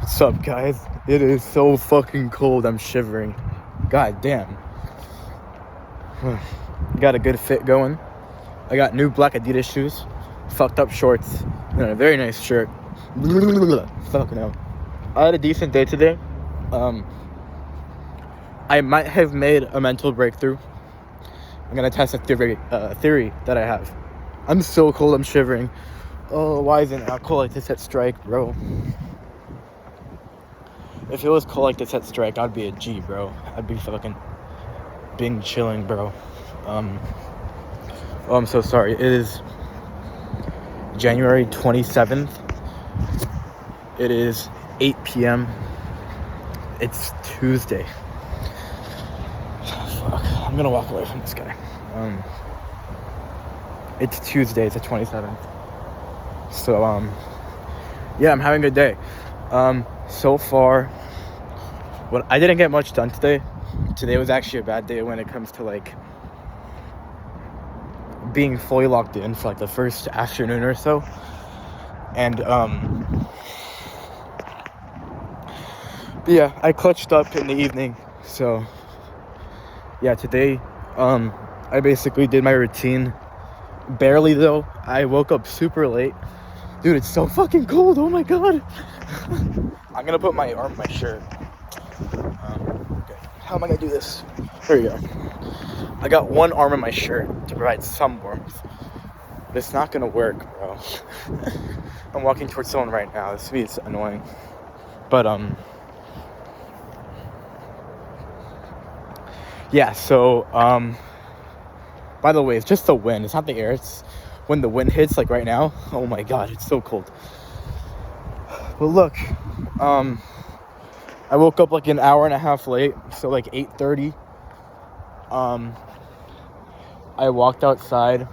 What's up, guys? It is so fucking cold. I'm shivering. God damn. Got a good fit going. I got new black Adidas shoes, fucked up shorts, and a very nice shirt. Fucking hell. I had a decent day today. I might have made a mental breakthrough. I'm gonna test a theory that I have. I'm so cold. I'm shivering. Oh, why isn't it cold like this at Strike, bro? If it was cold like this at Strike, I'd be a G, bro. I'd be fucking being chilling, bro. Oh, I'm so sorry. It is January 27th. It is 8 p.m. It's Tuesday. Fuck. I'm gonna walk away from this guy. It's Tuesday. It's the 27th. So, yeah, I'm having a good day. So far, I didn't get much done today. Today was actually a bad day when it comes to, like, being fully locked in for, like, the first afternoon or so. And, yeah, I clutched up in the evening. So, yeah, today, I basically did my routine. Barely, though. I woke up super late. Dude, it's so fucking cold. Oh, my God. I'm gonna put my arm in my shirt. Okay. How am I gonna do this? There you go. I got one arm in my shirt to provide some warmth. But it's not gonna work, bro. I'm walking towards someone right now. This is annoying. But, yeah, so, by the way, it's just the wind. It's not the air. It's when the wind hits, like right now. Oh my God, it's so cold. But look, I woke up like an hour and a half late, so like 8:30. I walked outside.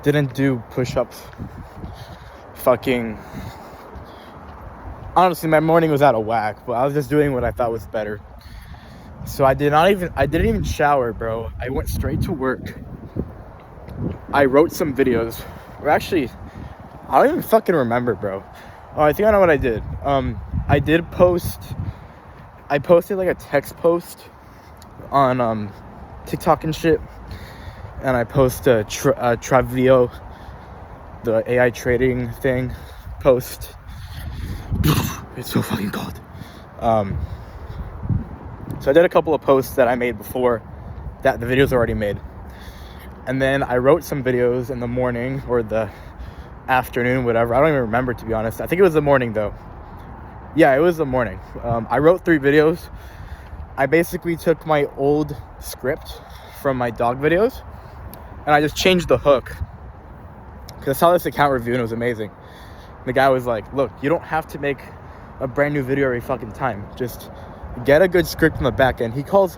Didn't do push-ups. Fucking, honestly, my morning was out of whack, but I was just doing what I thought was better. So I didn't even shower, bro. I went straight to work. I wrote some videos. Or actually, I don't even fucking remember, bro. Oh, I think I know what I did. I posted like a text post on TikTok and shit. And I posted a Travio, the AI trading thing, post. It's so fucking cold. So I did a couple of posts that I made before that the videos are already made. And then I wrote some videos in the morning or the afternoon, whatever. I don't even remember, to be honest. I think it was the morning, though. Yeah, it was the morning. I wrote 3 videos. I basically took my old script from my dog videos and I just changed the hook. Because I saw this account review and it was amazing. The guy was like, look, you don't have to make a brand new video every fucking time. Just get a good script from the back end. He calls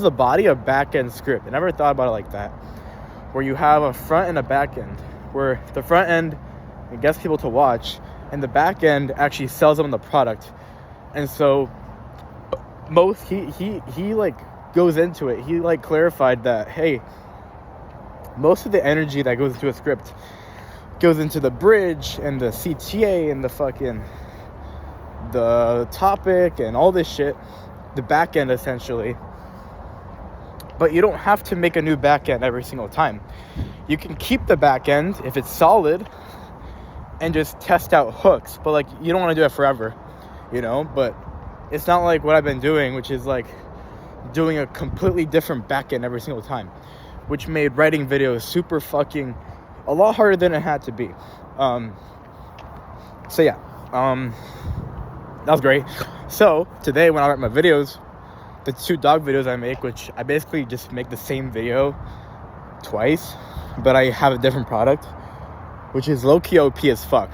the body a back end script. I never thought about it like that. Where you have a front and a back end. Where the front end gets people to watch, and the back end actually sells them the product. And so he like goes into it. He like clarified that, hey, most of the energy that goes into a script goes into the bridge and the CTA and the fucking the topic and all this shit, the back end essentially. But you don't have to make a new back end every single time. You can keep the back end if it's solid and just test out hooks, but like you don't want to do it forever, you know. But it's not like what I've been doing, which is like doing a completely different back end every single time, which made writing videos super fucking a lot harder than it had to be. So yeah, that was great. So today when I write my videos, the 2 dog videos I make, which I basically just make the same video twice, but I have a different product, which is low-key OP as fuck.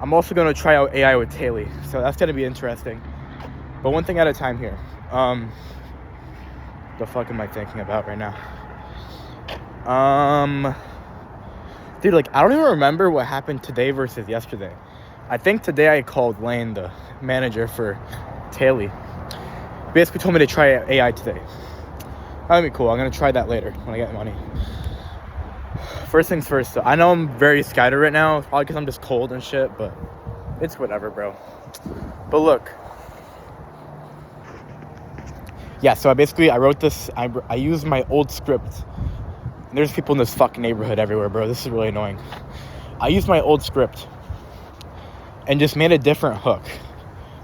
I'm also going to try out AI with Taylor, so that's going to be interesting. But one thing at a time here. The fuck am I thinking about right now? Dude, like, I don't even remember what happened today versus yesterday. I think today I called Lane, the manager for Taylor. Basically told me to try AI today. That'd be cool. I'm gonna try that later when I get money. first things first. So I know I'm very scattered right now, probably because I'm just cold and shit, but it's whatever, bro. But look. Yeah, so I wrote this, I used my old script. And there's people in this fucking neighborhood everywhere, bro. This is really annoying. I used my old script and just made a different hook.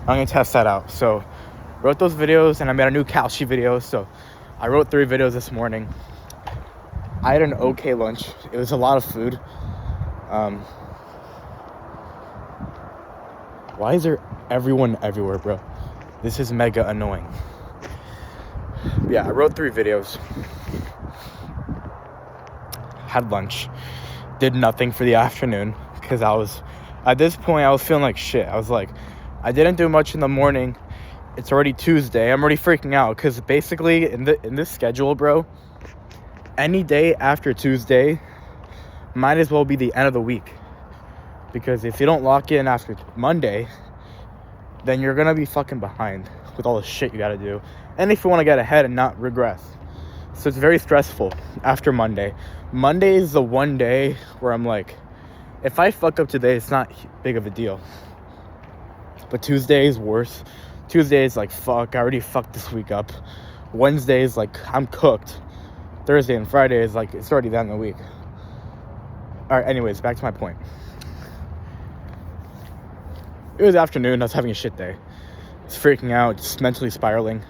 I'm gonna test that out. So, wrote those videos and I made a new Kalshi video. So, I wrote 3 videos this morning. I had an okay lunch. It was a lot of food. Why is there everyone everywhere, bro? This is mega annoying. Yeah, I wrote 3 videos. Had lunch. Did nothing for the afternoon because at this point, I was feeling like shit. I was like, I didn't do much in the morning. It's already Tuesday. I'm already freaking out because basically in this schedule, bro, any day after Tuesday might as well be the end of the week. Because if you don't lock in after Monday, then you're going to be fucking behind with all the shit you got to do. And if you want to get ahead and not regress. So it's very stressful after Monday. Monday is the one day where I'm like, if I fuck up today, it's not big of a deal. But Tuesday is worse. Tuesday is like, fuck, I already fucked this week up. Wednesday is like, I'm cooked. Thursday and Friday is like, it's already the end of the week. All right, anyways, back to my point. It was afternoon. I was having a shit day. I was freaking out, just mentally spiraling,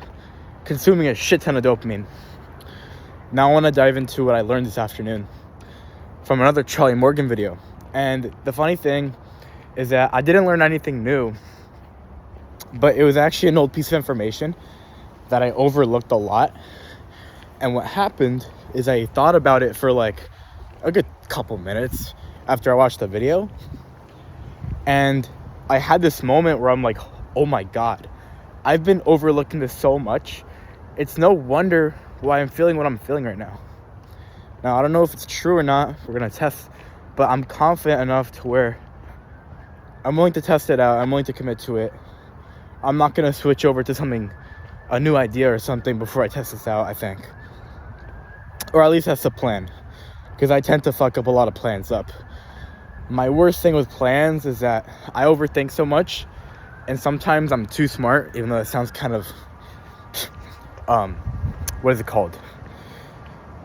consuming a shit ton of dopamine. Now I want to dive into what I learned this afternoon from another Charlie Morgan video. And the funny thing is that I didn't learn anything new, but it was actually an old piece of information that I overlooked a lot. And what happened is I thought about it for like a good couple minutes after I watched the video. And I had this moment where I'm like, oh my God, I've been overlooking this so much. It's no wonder why I'm feeling what I'm feeling right now. Now, I don't know if it's true or not. We're going to test, but I'm confident enough to where I'm willing to test it out. I'm willing to commit to it. I'm not going to switch over to a new idea or something before I test this out, I think. Or at least that's the plan. Because I tend to fuck up a lot of plans up. My worst thing with plans is that I overthink so much. And sometimes I'm too smart, even though it sounds kind of... what is it called?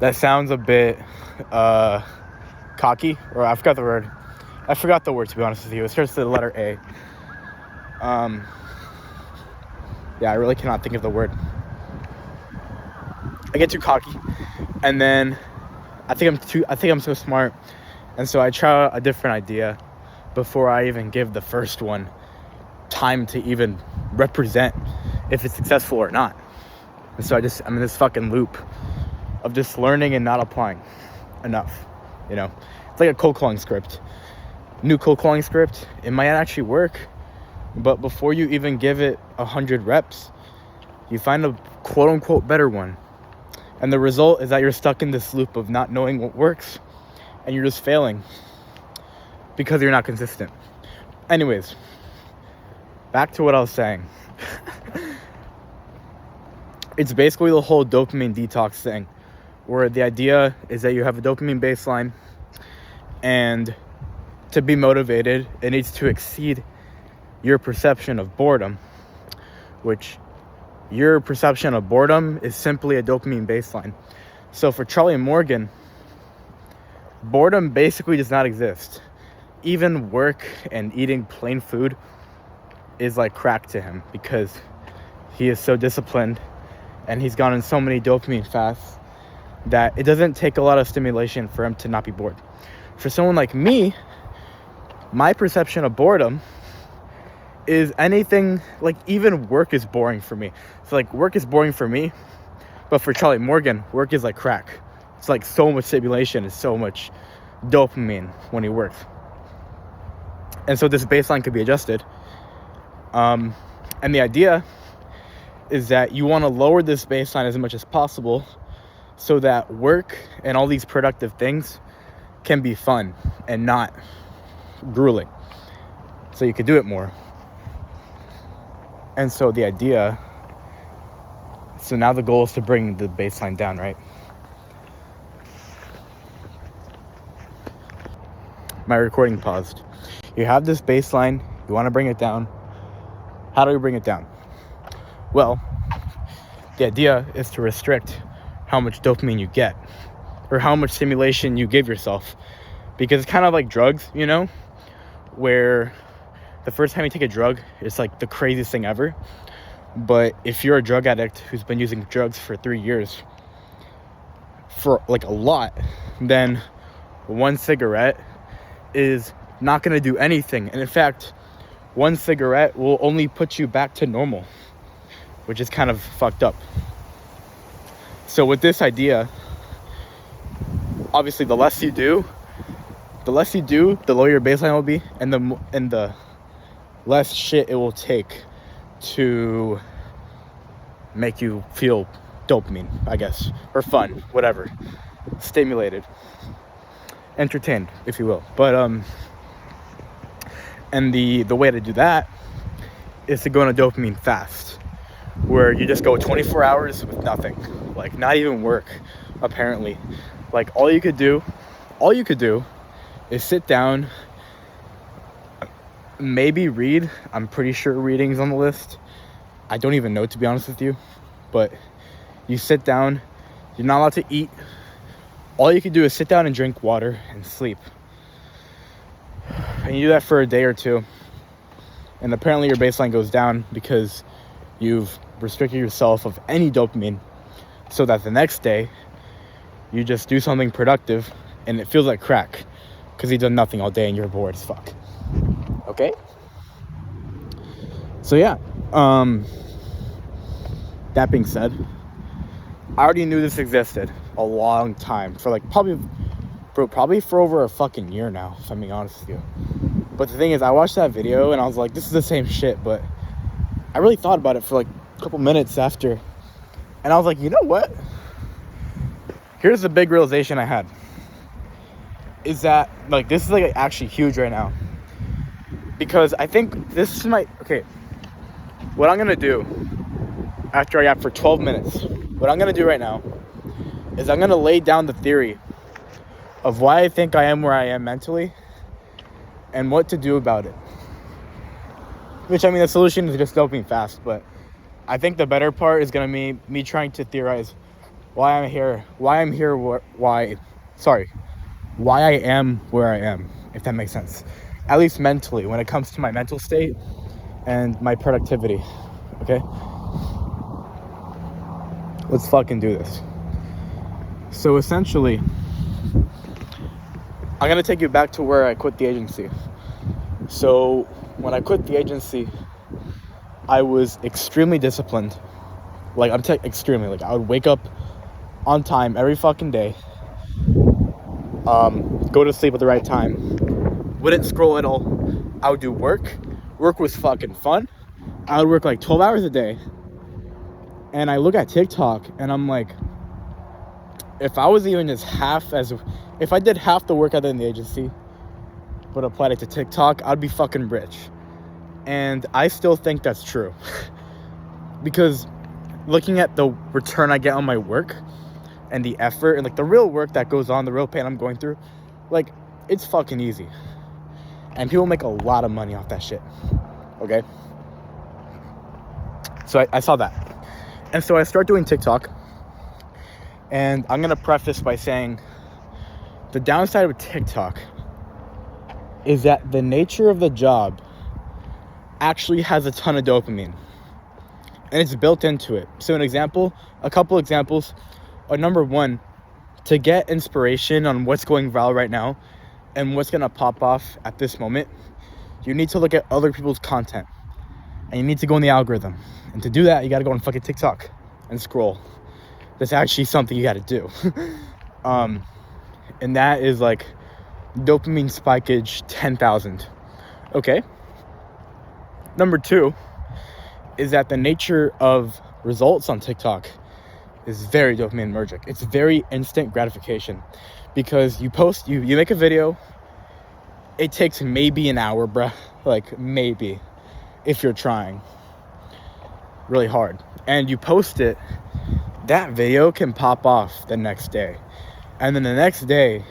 That sounds a bit cocky, or I forgot the word. To be honest with you. It starts with the letter A. Yeah, I really cannot think of the word. I get too cocky, and then I think I'm so smart, and so I try a different idea before I even give the first one time to even represent if it's successful or not. And so I'm in this fucking loop of just learning and not applying enough, you know? It's like a cold calling script. New cold calling script, it might actually work, but before you even give it 100 reps, you find a quote-unquote better one. And the result is that you're stuck in this loop of not knowing what works, and you're just failing because you're not consistent. Anyways, back to what I was saying. It's basically the whole dopamine detox thing, where the idea is that you have a dopamine baseline, and to be motivated, it needs to exceed your perception of boredom, which your perception of boredom is simply a dopamine baseline. So for Charlie Morgan, boredom basically does not exist. Even work and eating plain food is like crack to him because he is so disciplined and he's gone on so many dopamine fasts that it doesn't take a lot of stimulation for him to not be bored. For someone like me, my perception of boredom is anything, like even work is boring for me. So like work is boring for me, but for Charlie Morgan, work is like crack. It's like so much stimulation and so much dopamine when he works. And so this baseline could be adjusted. And the idea is that you want to lower this baseline as much as possible so that work and all these productive things can be fun and not grueling. So you could do it more. And so the idea, so now the goal is to bring the baseline down, right? my recording paused. You have this baseline, you want to bring it down. How do we bring it down? Well, the idea is to restrict how much dopamine you get, or how much stimulation you give yourself, because it's kind of like drugs, you know, where the first time you take a drug, it's like the craziest thing ever. But if you're a drug addict who's been using drugs for 3 years, for like a lot, then one cigarette is not going to do anything. And in fact, one cigarette will only put you back to normal, which is kind of fucked up. So with this idea, obviously the less you do, the lower your baseline will be, and the less shit it will take to make you feel dopamine, I guess, or fun, whatever, stimulated, entertained, if you will. But and the way to do that is to go on a dopamine fast, where you just go 24 hours with nothing, like not even work, apparently. Like all you could do is sit down, maybe read. I'm pretty sure reading's on the list. I don't even know, to be honest with you. But you sit down, you're not allowed to eat. All you can do is sit down and drink water and sleep. And you do that for a day or two. And apparently your baseline goes down because you've restricted yourself of any dopamine, so that the next day you just do something productive and it feels like crack because you've done nothing all day and you're bored as fuck. Okay? So yeah, that being said, I already knew this existed a long time, for like probably for over a fucking year now, if I'm being honest with you. But the thing is, I watched that video and I was like, this is the same shit, but I really thought about it for like a couple minutes after, and I was like, you know what? Here's the big realization I had, is that like this is like actually huge right now, because I think this is what I'm gonna do after I yap for 12 minutes, what I'm gonna do right now is I'm gonna lay down the theory of why I think I am where I am mentally and what to do about it. Which, I mean, the solution is just doping fast, but I think the better part is gonna be me trying to theorize why I am where I am, if that makes sense. At least mentally, when it comes to my mental state and my productivity. Okay? Let's fucking do this. So essentially, I'm gonna take you back to where I quit the agency. So when I quit the agency, I was extremely disciplined. Like, extremely. Like, I would wake up on time every fucking day, go to sleep at the right time, wouldn't scroll at all. I would do work was fucking fun. I would work like 12 hours a day, and I look at TikTok and I'm like, if I was even just if I did half the work I did in the agency but applied it to TikTok, I'd be fucking rich. And I still think that's true. Because looking at the return I get on my work and the effort and like the real work that goes on, the real pain I'm going through, like, it's fucking easy. And people make a lot of money off that shit. Okay? So I saw that. And so I start doing TikTok. And I'm gonna preface by saying the downside of TikTok is that the nature of the job actually has a ton of dopamine. And it's built into it. So a couple examples are, number one, to get inspiration on what's going viral right now and what's gonna pop off at this moment, you need to look at other people's content. And you need to go in the algorithm. And to do that, you gotta go on fucking TikTok and scroll. That's actually something you gotta do. And that is like dopamine spikeage 10,000. Okay. Number two is that the nature of results on TikTok is very dopaminergic. It's very instant gratification, because you make a video, it takes maybe an hour, bruh. Like, maybe, if you're trying really hard, and you post it, that video can pop off the next day, and then the next day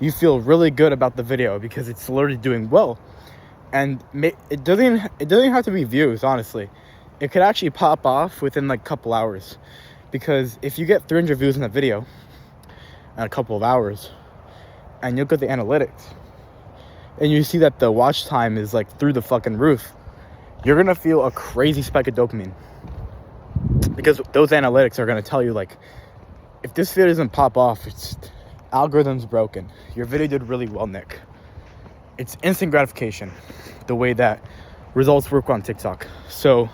you feel really good about the video because it's literally doing well. And it doesn't have to be views, honestly. It could actually pop off within like a couple hours, because if you get 300 views in a video in a couple of hours, and you look at the analytics and you see that the watch time is like through the fucking roof, you're gonna feel a crazy spike of dopamine, because those analytics are gonna tell you, like, if this video doesn't pop off, it's algorithm's broken. Your video did really well, Nick. It's instant gratification, the way that results work on TikTok. So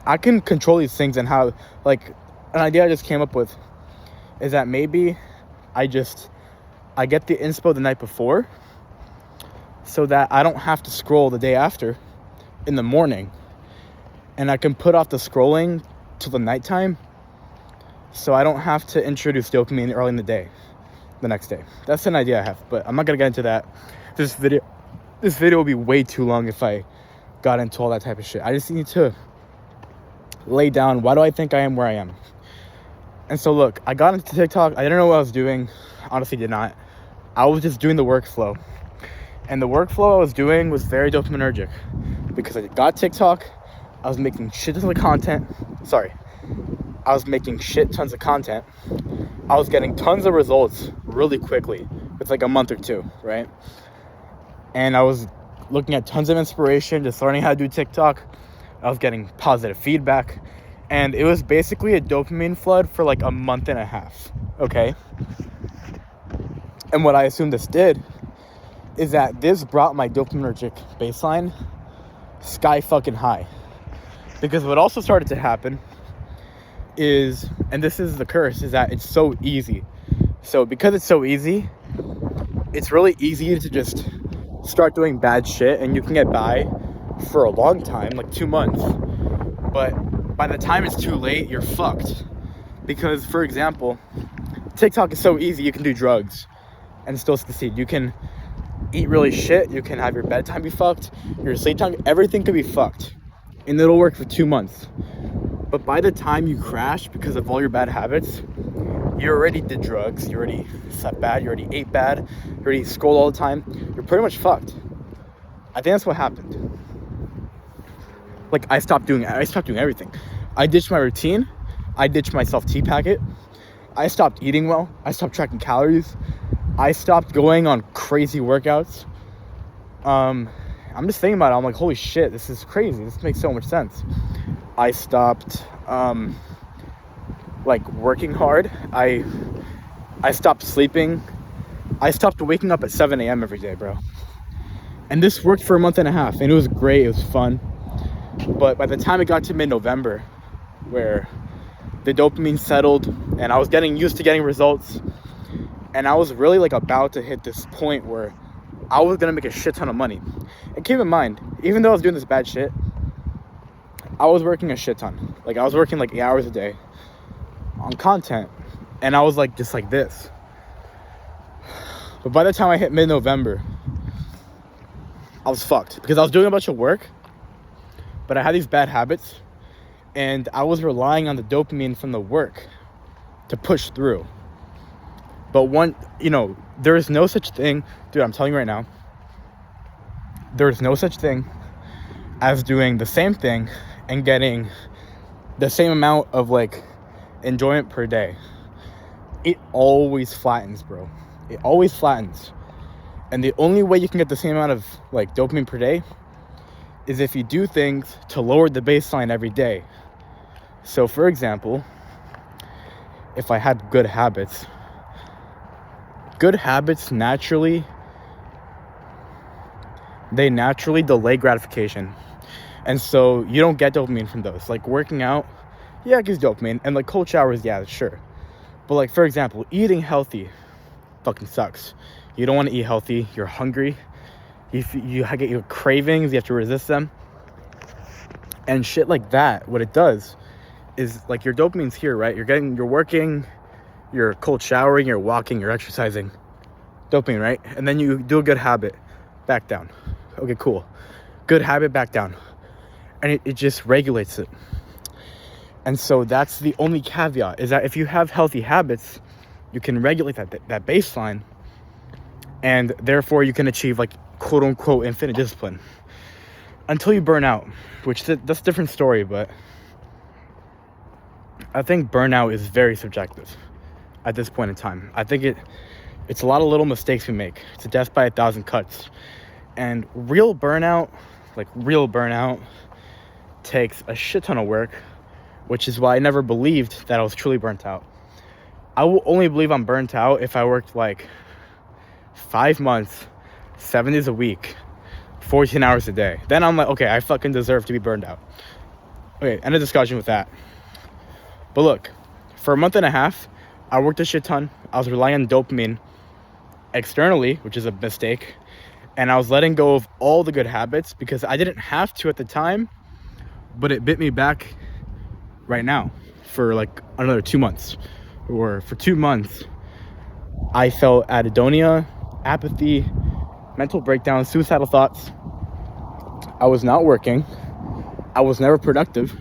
I can control these things, and how, like, an idea I just came up with is that maybe I get the inspo the night before, so that I don't have to scroll the day after in the morning, and I can put off the scrolling till the nighttime, so I don't have to introduce dopamine early in the day, the next day. That's an idea I have, but I'm not gonna get into that. This video will be way too long if I got into all that type of shit. I just need to lay down why do I think I am where I am. And so look, I got into TikTok. I didn't know what I was doing. Honestly, did not. I was just doing the workflow. And the workflow I was doing was very dopaminergic, because I got TikTok. I was making shit tons of content. I was making shit tons of content. I was getting tons of results really quickly with like a month or two, right? And I was looking at tons of inspiration, just learning how to do TikTok. I was getting positive feedback. And it was basically a dopamine flood for like a month and a half, okay? And what I assume this did is that this brought my dopaminergic baseline sky fucking high. Because what also started to happen is, and this is the curse, is that it's so easy. So because it's so easy, it's really easy to just start doing bad shit, and you can get by for a long time, like 2 months. But by the time it's too late, you're fucked. Because, for example, TikTok is so easy, you can do drugs and still succeed. You can eat really shit, you can have your bedtime be fucked, your sleep time, everything could be fucked. And it'll work for 2 months. But by the time you crash because of all your bad habits, you already did drugs, you already slept bad, you already ate bad, you already scrolled all the time. You're pretty much fucked. I think that's what happened. Like, I stopped doing everything. I ditched my routine. I ditched my self-tea packet. I stopped eating well. I stopped tracking calories. I stopped going on crazy workouts. I'm just thinking about it. I'm like, holy shit, this is crazy. This makes so much sense. I stopped, working hard. I stopped sleeping. I stopped waking up at 7 a.m. every day, bro. And this worked for a month and a half, and it was great. It was fun. But by the time it got to mid-November, where the dopamine settled and I was getting used to getting results, and I was really like about to hit this point where I was gonna make a shit ton of money. And keep in mind, even though I was doing this bad shit, I was working a shit ton. Like, I was working like 8 hours a day on content, and I was like just like this. But by the time I hit mid-November, I was fucked, because I was doing a bunch of work, but I had these bad habits, and I was relying on the dopamine from the work to push through. But there is no such thing, dude, I'm telling you right now, there is no such thing as doing the same thing and getting the same amount of like enjoyment per day. It always flattens, bro. It always flattens. And the only way you can get the same amount of like dopamine per day is if you do things to lower the baseline every day. So for example, if I had good habits naturally delay gratification. And so you don't get dopamine from those. Like working out, yeah, it gives dopamine. And like cold showers, yeah, sure. But like, for example, eating healthy fucking sucks. You don't want to eat healthy. You're hungry. You get your cravings. You have to resist them. And shit like that, what it does is like your dopamine's here, right? You're working, you're cold showering, you're walking, you're exercising. Dopamine, right? And then you do a good habit, back down. Okay, cool. Good habit, back down. And it just regulates it. And so that's the only caveat, is that if you have healthy habits, you can regulate that baseline and therefore you can achieve like quote unquote infinite discipline until you burn out, which that's a different story. But I think burnout is very subjective at this point in time. I think it's a lot of little mistakes we make. It's a death by 1,000 cuts. And real burnout takes a shit ton of work, which is why I never believed that I was truly burnt out. I will only believe I'm burnt out if I worked like 5 months, 7 days a week, 14 hours a day. Then I'm like, okay, I fucking deserve to be burned out. Okay, end of discussion with that. But look, for a month and a half, I worked a shit ton. I was relying on dopamine externally, which is a mistake. And I was letting go of all the good habits because I didn't have to at the time, but it bit me back right now for like another 2 months. Or for 2 months, I felt anhedonia, apathy, mental breakdown, suicidal thoughts. I was not working. I was never productive.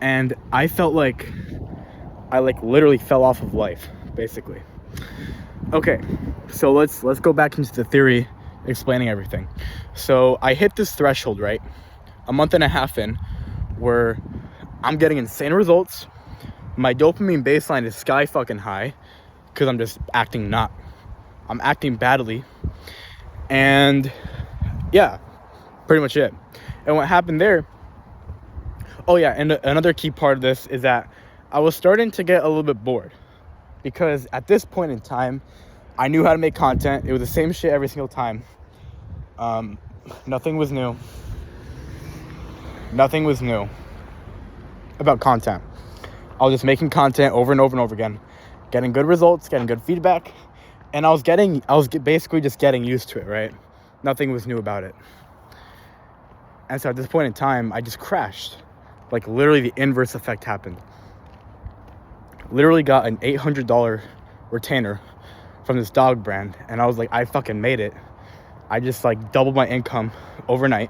And I felt like I literally fell off of life, basically. Okay, so let's go back into the theory explaining everything. So I hit this threshold, right? A month and a half in, where I'm getting insane results. My dopamine baseline is sky fucking high because I'm just I'm acting badly. And yeah, pretty much it. And what happened there, oh yeah, and another key part of this is that I was starting to get a little bit bored because at this point in time, I knew how to make content. It was the same shit every single time. Nothing was new. Nothing was new about content. I was just making content over and over and over again, getting good results, getting good feedback, and I was basically just getting used to it, right? Nothing was new about it. And so at this point in time, I just crashed. Like literally the inverse effect happened. Literally got an $800 retainer from this dog brand, and I was like, I fucking made it. I just like doubled my income overnight.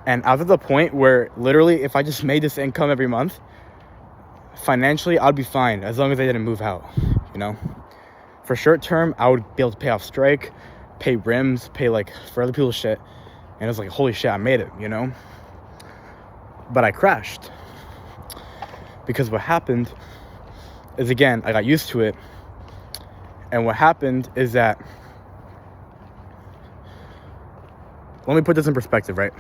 And I was at the point where literally if I just made this income every month, financially I'd be fine as long as I didn't move out, you know? For short term, I would be able to pay off Strike, pay rims, pay like for other people's shit. And it was like, holy shit, I made it, you know? But I crashed. Because what happened is, again, I got used to it. And what happened is that, let me put this in perspective, right?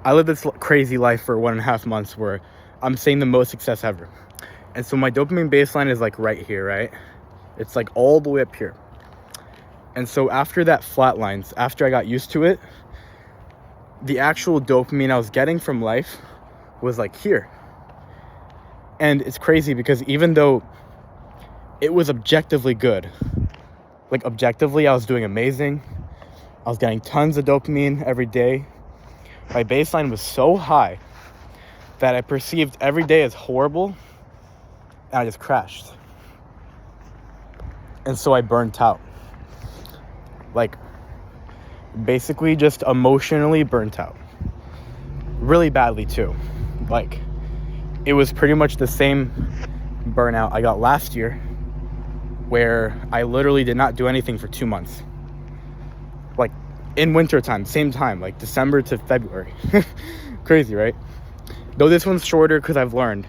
I lived this crazy life for 1.5 months where I'm seeing the most success ever. And so my dopamine baseline is like right here, right? It's like all the way up here. And so after that flatlines, after I got used to it, the actual dopamine I was getting from life was like here. And it's crazy because even though it was objectively good, like objectively I was doing amazing, I was getting tons of dopamine every day, my baseline was so high that I perceived every day as horrible, and I just crashed. And so I burnt out. Like, basically just emotionally burnt out. Really badly too. Like, it was pretty much the same burnout I got last year, where I literally did not do anything for 2 months. Like, in winter time, same time, like December to February. Crazy, right? Though this one's shorter because I've learned.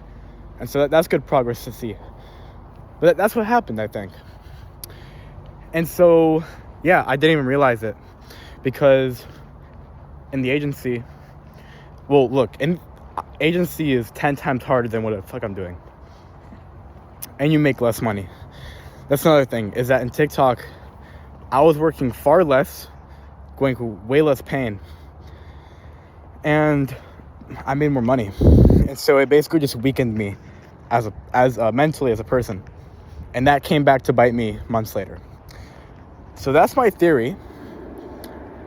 And so that's good progress to see. But that's what happened, I think. And so, yeah, I didn't even realize it. Because in the agency, well, look, in agency is 10 times harder than what the fuck I'm doing. And you make less money. That's another thing, is that in TikTok, I was working far less, going through way less pain, and I made more money. And so it basically just weakened me as mentally as a person. And that came back to bite me months later. So that's my theory.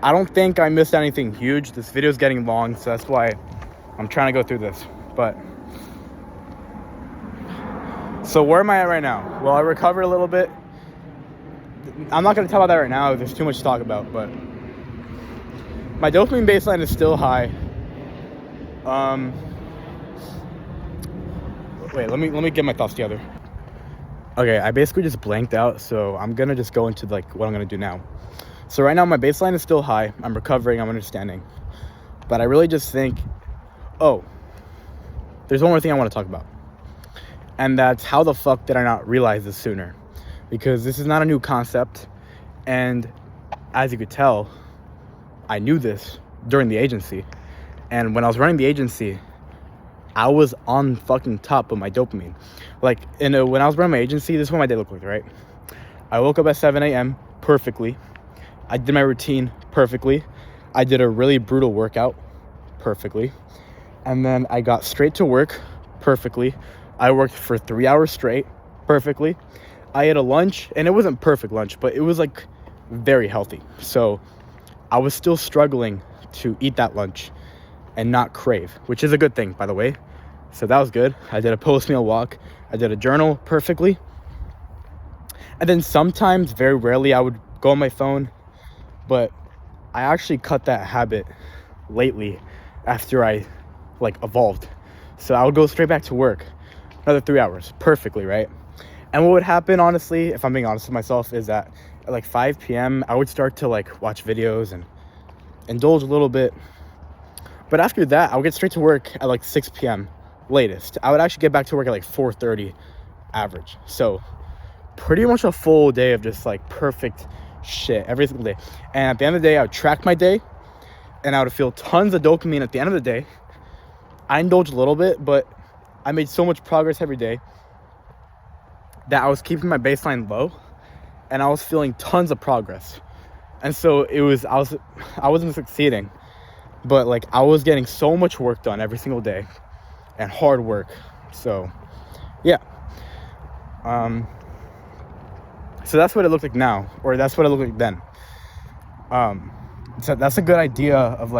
I don't think I missed anything huge. This video is getting long, so that's why I'm trying to go through this. But so where am I at right now? Well, I recovered a little bit. I'm not going to talk about that right now. There's too much to talk about, but my dopamine baseline is still high. Wait, let me get my thoughts together. Okay, I basically just blanked out, so I'm gonna just go into like what I'm gonna do now. So right now my baseline is still high. I'm recovering, I'm understanding. But I really just think, oh, there's one more thing I want to talk about. And that's how the fuck did I not realize this sooner? Because this is not a new concept. And as you could tell, I knew this during the agency. And when I was running the agency, I was on fucking top of my dopamine. Like, when I was running my agency, this is what my day looked like, right? I woke up at 7 a.m. perfectly. I did my routine perfectly. I did a really brutal workout perfectly. And then I got straight to work perfectly. I worked for 3 hours straight perfectly. I ate a lunch, and it wasn't perfect lunch, but it was like very healthy. So I was still struggling to eat that lunch and not crave, which is a good thing, by the way. So that was good. I did a post-meal walk. I did a journal perfectly. And then sometimes, very rarely, I would go on my phone. But I actually cut that habit lately after I evolved. So I would go straight back to work, another 3 hours, perfectly, right? And what would happen, honestly, if I'm being honest with myself, is that at 5 p.m. I would start to watch videos and indulge a little bit. But after that, I would get straight to work at 6 p.m. latest. I would actually get back to work at 4:30 average. So pretty much a full day of just perfect shit every single day. And at the end of the day, I would track my day, and I would feel tons of dopamine at the end of the day. I indulged a little bit, but I made so much progress every day that I was keeping my baseline low, and I was feeling tons of progress. And so I wasn't succeeding, but I was getting so much work done every single day, and hard work. So yeah. So that's what it looked like now, or that's what it looked like then. So that's a good idea of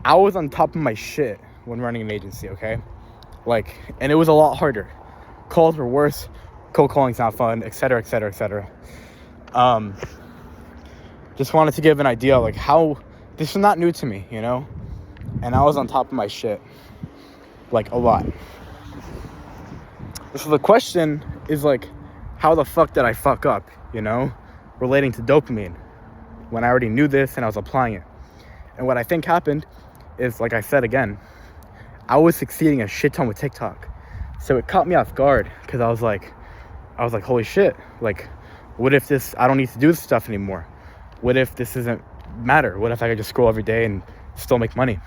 I was on top of my shit when running an agency, okay? And it was a lot harder. Calls were worse. Cold calling's not fun, etc., etc., etc. Just wanted to give an idea how this is not new to me, And I was on top of my shit, a lot. So the question is how the fuck did I fuck up, relating to dopamine when I already knew this and I was applying it. And what I think happened is, I said again, I was succeeding a shit ton with TikTok. So it caught me off guard because I was like, holy shit, what if I don't need to do this stuff anymore? What if this doesn't matter? What if I could just scroll every day and still make money?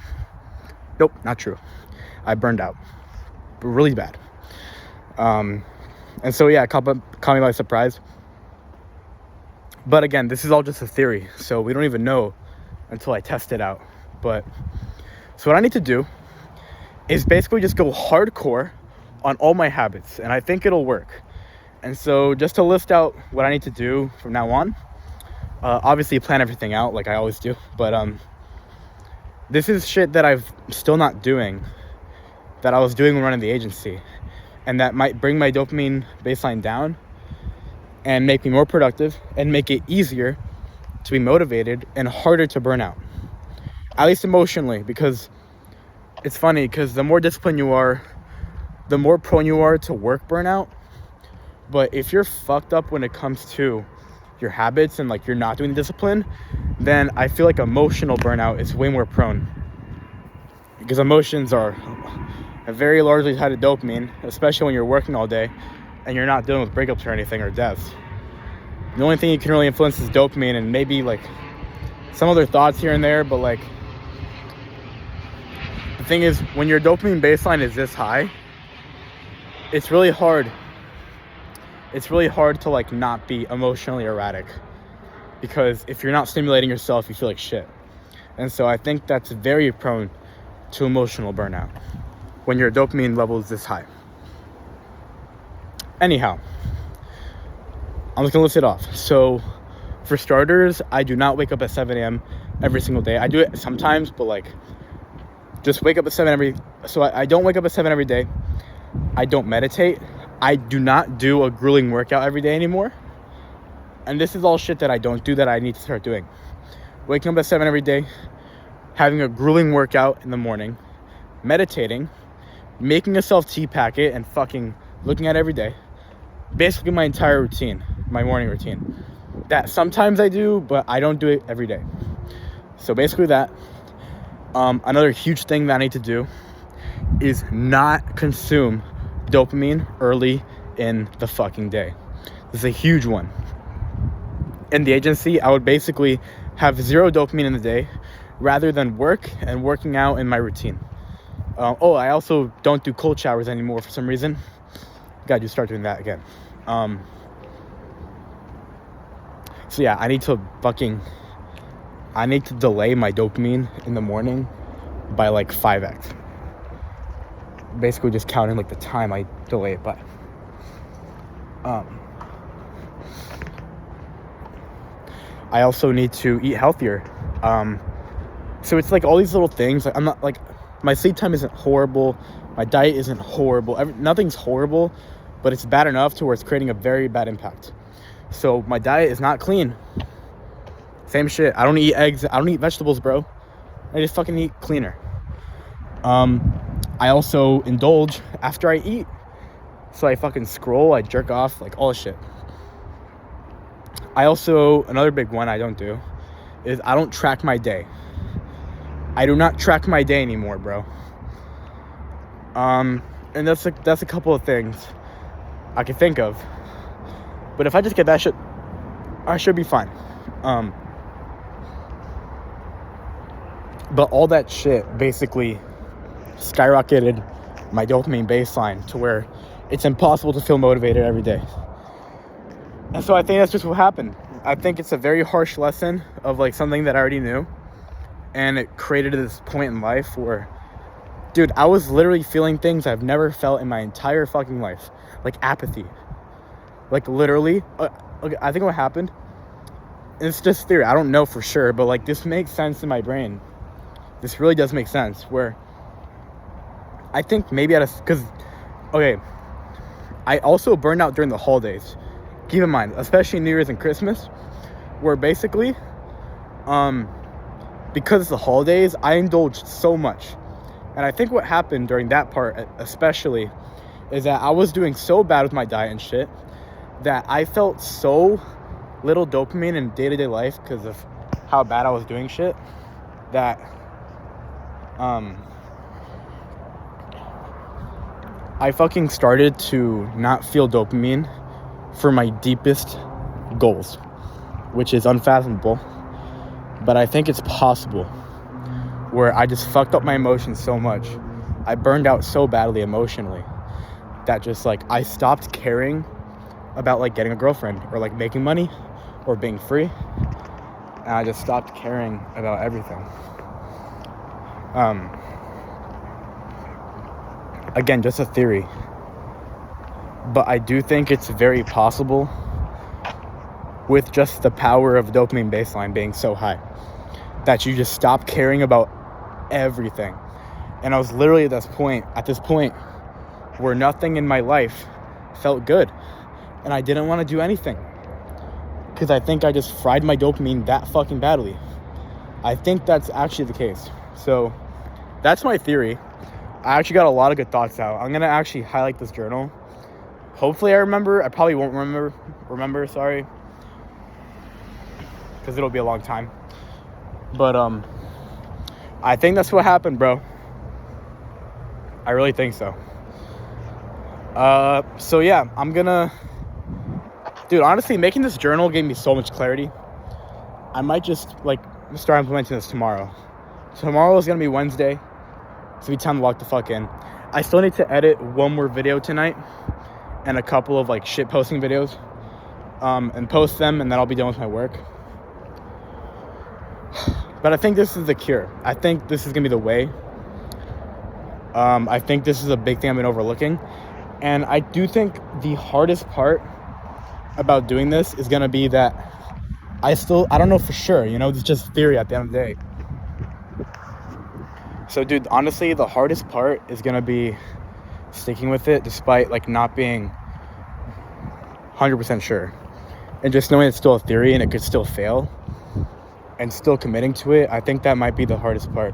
Nope, not true. I burned out really bad. And so, yeah, it caught me by surprise. But again, this is all just a theory, so we don't even know until I test it out. But so what I need to do is basically just go hardcore on all my habits, and I think it'll work. And so just to list out what I need to do from now on, obviously plan everything out like I always do, but this is shit that I'm still not doing, that I was doing when running the agency, and that might bring my dopamine baseline down and make me more productive and make it easier to be motivated and harder to burn out, at least emotionally. Because it's funny, because the more disciplined you are, the more prone you are to work burnout. But if you're fucked up when it comes to your habits and you're not doing the discipline, then I feel emotional burnout is way more prone, because emotions are very largely tied to dopamine, especially when you're working all day and you're not dealing with breakups or anything, or deaths. The only thing you can really influence is dopamine, and maybe some other thoughts here and there. But the thing is, when your dopamine baseline is this high, it's really hard to not be emotionally erratic, because if you're not stimulating yourself, you feel like shit. And so I think that's very prone to emotional burnout when your dopamine level is this high. Anyhow, I'm just gonna list it off. So for starters, I do not wake up at 7 a.m. every single day. I do it sometimes, but just wake up at 7 so I don't wake up at 7 every day. I don't meditate. I do not do a grueling workout every day anymore. And this is all shit that I don't do that I need to start doing. Waking up at 7 every day, having a grueling workout in the morning, meditating, making a self-tea packet and fucking looking at it every day, basically my entire routine, my morning routine. That sometimes I do, but I don't do it every day. So basically that. Another huge thing that I need to do is not consume dopamine early in the fucking day. This is a huge one. In the agency, I would basically have zero dopamine in the day rather than work and working out in my routine. I also don't do cold showers anymore for some reason. Gotta start doing that again. So yeah, I need to delay my dopamine in the morning by like 5x. Basically just counting like the time I delay it by. I also need to eat healthier. So it's like all these little things. Like I'm not like, my sleep time isn't horrible. My diet isn't horrible. Nothing's horrible, but it's bad enough to where it's creating a very bad impact. So my diet is not clean. Same shit. I don't eat eggs. I don't eat vegetables, bro. I just fucking eat cleaner. I also indulge after I eat. So I fucking scroll, I jerk off, like all this shit. Another big one I don't do is I don't track my day. I do not track my day anymore, bro. And that's a couple of things I can think of. But if I just get that shit, I should be fine. But all that shit basically skyrocketed my dopamine baseline to where it's impossible to feel motivated every day. And so I think that's just what happened. I think it's a very harsh lesson of like something that I already knew. And it created this point in life where, dude, I was literally feeling things I've never felt in my entire fucking life. Like apathy. Like literally, okay, I think what happened, and it's just theory, I don't know for sure, but like this makes sense in my brain. This really does make sense, where I think maybe I also burned out during the holidays. Keep in mind, especially New Year's and Christmas, where basically, because it's the holidays, I indulged so much. And I think what happened during that part especially is that I was doing so bad with my diet and shit that I felt so little dopamine in day-to-day life because of how bad I was doing shit that I fucking started to not feel dopamine for my deepest goals, which is unfathomable. But I think it's possible, where I just fucked up my emotions so much. I burned out so badly emotionally that just like I stopped caring about like getting a girlfriend or like making money or being free. And I just stopped caring about everything. Again, just a theory. But I do think it's very possible with just the power of dopamine baseline being so high that you just stop caring about everything. And I was literally at this point where nothing in my life felt good. And I didn't want to do anything. Because I think I just fried my dopamine that fucking badly. I think that's actually the case. So that's my theory. I actually got a lot of good thoughts out. I'm going to actually highlight this journal. Hopefully I remember. I probably won't remember, sorry. Because it'll be a long time. But I think that's what happened, bro. I really think so. So yeah, I'm gonna... Dude, honestly, making this journal gave me so much clarity. I might just, like, start implementing this tomorrow. Tomorrow is gonna be Wednesday. It's gonna be time to lock the fuck in. I still need to edit one more video tonight. And a couple of, like, shit posting videos. And post them, and then I'll be done with my work. But I think this is the cure. I think this is gonna be the way. I think this is a big thing I've been overlooking. And I do think the hardest part about doing this is gonna be that I don't know for sure, you know, it's just theory at the end of the day. So dude, honestly, the hardest part is gonna be sticking with it despite like not being 100% sure. And just knowing it's still a theory and it could still fail and still committing to it, I think that might be the hardest part.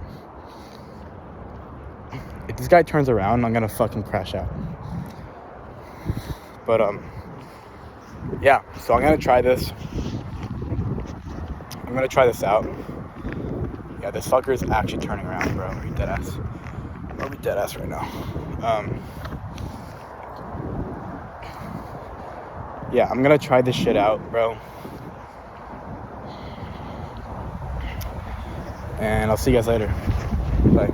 If this guy turns around, I'm gonna fucking crash out. But yeah, so I'm gonna try this. I'm gonna try this out. Yeah, this fucker is actually turning around, bro. Are you dead ass? Are we dead ass right now? Yeah, I'm gonna try this shit out, bro. And I'll see you guys later. Bye.